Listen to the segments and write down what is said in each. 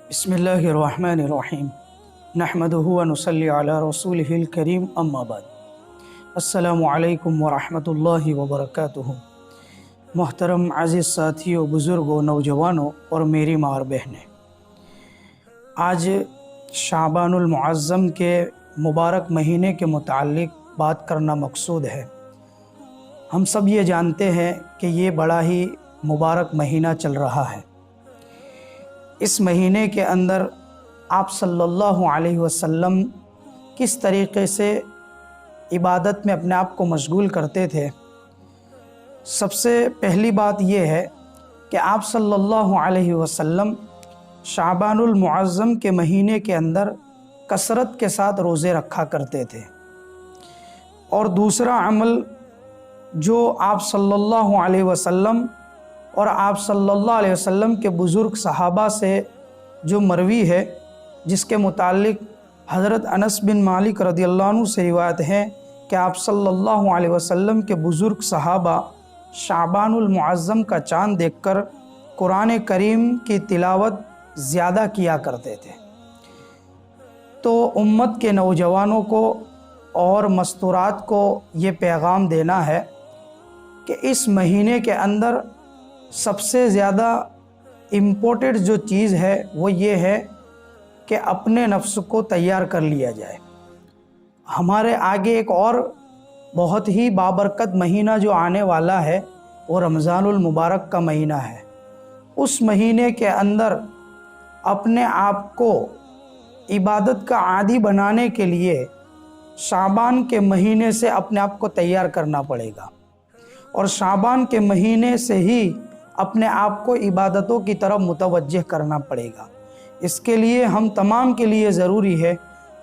बिस्मिल्लाहिर्रहमानिर्रहीम नहमदुहु व नुसल्ली अला रसूलिहिल करीम अम्मा बाद। अस्सलामु अलैकुम व रहमतुल्लाहि व बरकातुहू। मोहतरम अज़ीज़ साथियों, बुज़ुर्गों, नौजवानों और मेरी माँ और बहनें, आज शाबानुल मुअज़्ज़म के मुबारक महीने के मुताल्लिक़ बात करना मकसूद है। हम सब ये जानते हैं कि ये बड़ा ही मुबारक महीना चल रहा है। इस महीने के अंदर आप सल्लल्लाहु अलैहि वसल्लम किस तरीक़े से इबादत में अपने आप को मशगूल करते थे। सबसे पहली बात यह है कि आप सल्लल्लाहु अलैहि वसल्लम शाबानुल मुअज़्ज़म के महीने के अंदर कसरत के साथ रोज़े रखा करते थे। और दूसरा अमल जो आप सल्लल्लाहु अलैहि वसल्लम और आप सल्लल्लाहु अलैहि वसल्लम के बुज़ुर्ग सहाबा से जो मरवी है, जिसके मुतालिक हज़रत अनस बिन मालिक रदियल्लाहु अन्हु से रिवायत है कि आप सल्लल्लाहु अलैहि वसल्लम के बुज़ुर्ग सहाबा शाबानुल मुअज़्ज़म का चाँद देखकर कुरान करीम की तिलावत ज़्यादा किया करते थे। तो उम्मत के नौजवानों को और मस्तूरात को ये पैगाम देना है कि इस महीने के अंदर सबसे ज़्यादा इम्पोर्टेंट जो चीज़ है वो ये है कि अपने नफ्स को तैयार कर लिया जाए। हमारे आगे एक और बहुत ही बाबरकत महीना जो आने वाला है वो रमज़ानुल मुबारक का महीना है। उस महीने के अंदर अपने आप को इबादत का आदी बनाने के लिए शाबान के महीने से अपने आप को तैयार करना पड़ेगा और शाबान के महीने से ही अपने आप को इबादतों की तरफ मुतवज्जह करना पड़ेगा। इसके लिए हम तमाम के लिए ज़रूरी है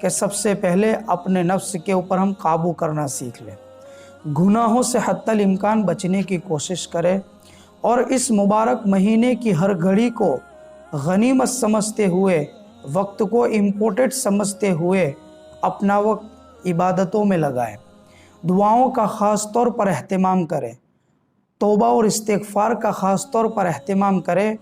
कि सबसे पहले अपने नफ्स के ऊपर हम काबू करना सीख लें, गुनाहों से हत्तल इम्कान बचने की कोशिश करें और इस मुबारक महीने की हर घड़ी को गनीमत समझते हुए, वक्त को इम्पोर्टेंट समझते हुए अपना वक्त इबादतों में लगाएं। दुआओं का ख़ास तौर पर अहतमाम करें, तौबा और इस्तिग़फ़ार का ख़ास तौर पर अहतमाम करें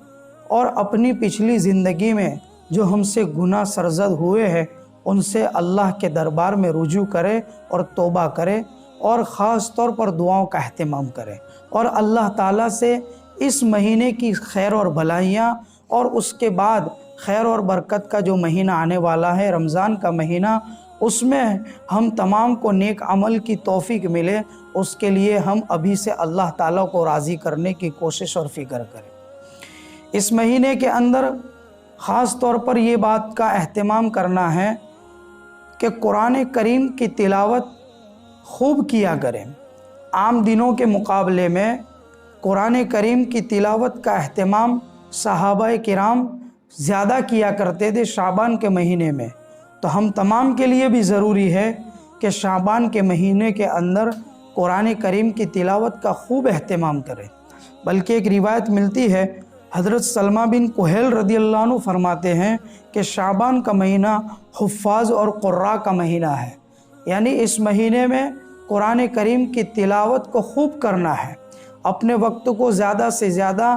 और अपनी पिछली ज़िंदगी में जो हमसे गुनाह सरज़द हुए हैं उनसे अल्लाह के दरबार में रुजू करें और तौबा करें और ख़ास तौर पर दुआओं का अहतमाम करें और अल्लाह ताला से इस महीने की खैर और भलाइयाँ और उसके बाद खैर और बरकत का जो महीना आने वाला है रमज़ान का महीना, उसमें हम तमाम को नेक अमल की तौफीक मिले, उसके लिए हम अभी से अल्लाह ताला को राज़ी करने की कोशिश और फ़िक्र करें। इस महीने के अंदर ख़ास तौर पर ये बात का अहतमाम करना है कि कुरान करीम की तिलावत खूब किया करें। आम दिनों के मुकाबले में कुरान करीम की तिलावत का अहतमाम सहाबाए किराम ज़्यादा किया करते थे शाबान के महीने में। तो हम तमाम के लिए भी ज़रूरी है कि शाबान के महीने के अंदर कुरान करीम की तिलावत का खूब अहतमाम करें। बल्कि एक रिवायत मिलती है, हज़रत सलमा बिन कुहैल रदियल्लाहु अन्हु फरमाते हैं कि शाबान का महीना हुफ़्फ़ाज़ और क़ुर्रा का महीना है, यानी इस महीने में कुरान करीम की तिलावत को खूब करना है। अपने वक्त को ज़्यादा से ज़्यादा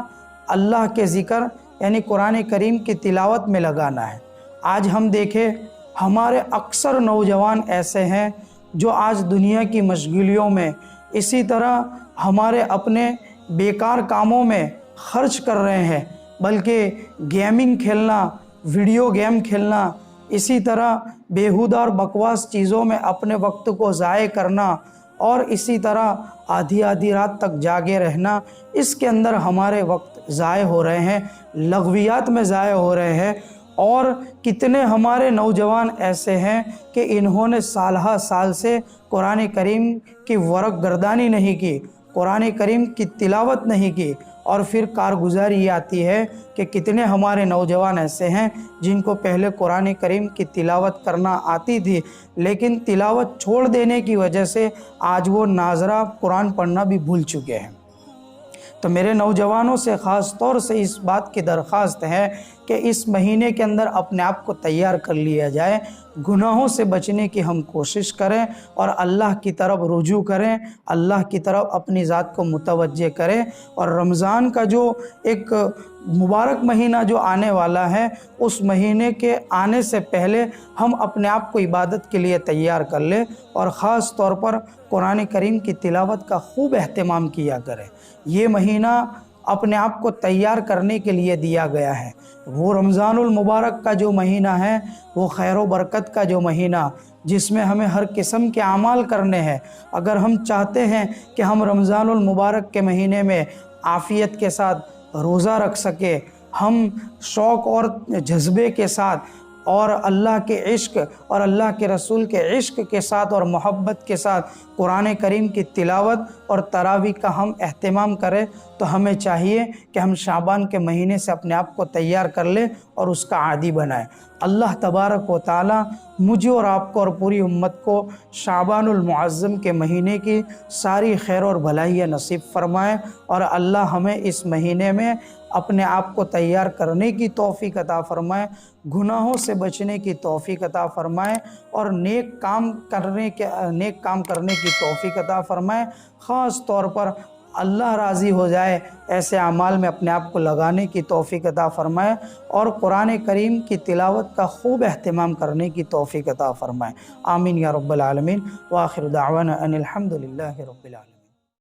अल्लाह के ज़िक्र यानी कुरान करीम की तिलावत में लगाना है। आज हम देखें, हमारे अक्सर नौजवान ऐसे हैं जो आज दुनिया की मशगूलियों में, इसी तरह हमारे अपने बेकार कामों में खर्च कर रहे हैं, बल्कि गेमिंग खेलना, वीडियो गेम खेलना, इसी तरह बेहुदा और बकवास चीज़ों में अपने वक्त को ज़ाय करना और इसी तरह आधी आधी रात तक जागे रहना, इसके अंदर हमारे वक्त ज़ाय हो रहे हैं, लग़वियात में ज़ाय हो रहे हैं। और कितने हमारे नौजवान ऐसे हैं कि इन्होंने साल से कुरान करीम की वरक़ गर्दानी नहीं की, कुरान करीम की तिलावत नहीं की, और फिर कारगुजारी ये आती है कि कितने हमारे नौजवान ऐसे हैं जिनको पहले कुरान करीम की तिलावत करना आती थी, लेकिन तिलावत छोड़ देने की वजह से आज वो नाज़रा कुरान पढ़ना भी भूल चुके हैं। तो मेरे नौजवानों से ख़ास तौर से इस बात की दरख्वास्त है कि इस महीने के अंदर अपने आप को तैयार कर लिया जाए, گناہوں سے بچنے کی ہم کوشش کریں اور اللہ کی طرف رجوع کریں، اللہ کی طرف اپنی ذات کو متوجہ کریں، اور رمضان کا جو ایک مبارک مہینہ جو آنے والا ہے، اس مہینے کے آنے سے پہلے ہم اپنے آپ کو عبادت کے لیے تیار کر لیں، اور خاص طور پر قرآن کریم کی تلاوت کا خوب اہتمام کیا کریں۔ یہ مہینہ اپنے آپ کو تیار کرنے کے لیے دیا گیا ہے۔ وہ رمضان المبارک کا جو مہینہ ہے، وہ خیر و برکت کا جو مہینہ، جس میں ہمیں ہر قسم کے اعمال کرنے ہیں۔ اگر ہم چاہتے ہیں کہ ہم رمضان المبارک کے مہینے میں عافیت کے ساتھ روزہ رکھ سکے، ہم شوق اور جذبے کے ساتھ اور اللہ کے عشق اور اللہ کے رسول کے عشق کے ساتھ اور محبت کے ساتھ قرآن کریم کی تلاوت اور تراویح کا ہم اہتمام کریں، تو ہمیں چاہیے کہ ہم شعبان کے مہینے سے اپنے آپ کو تیار کر لیں اور اس کا عادی بنائیں۔ اللہ تبارک و تعالی مجھے اور آپ کو اور پوری امت کو شعبان المعظم کے مہینے کی ساری خیر اور بھلائیاں نصیب فرمائے، اور اللہ ہمیں اس مہینے میں اپنے آپ کو تیار کرنے کی توفیق عطا فرمائے، گناہوں سے بچنے کی توفیق عطا فرمائے، اور نیک کام کرنے کی توفیق عطا فرمائے۔ خاص طور پر اللہ راضی ہو جائے ایسے اعمال میں اپنے آپ کو لگانے کی توفیق عطا فرمائے، اور قرآن کریم کی تلاوت کا خوب اہتمام کرنے کی توفیق عطا فرمائے۔ آمین یا رب العالمین، وآخر دعوانا ان الحمد للہ رب العالمین۔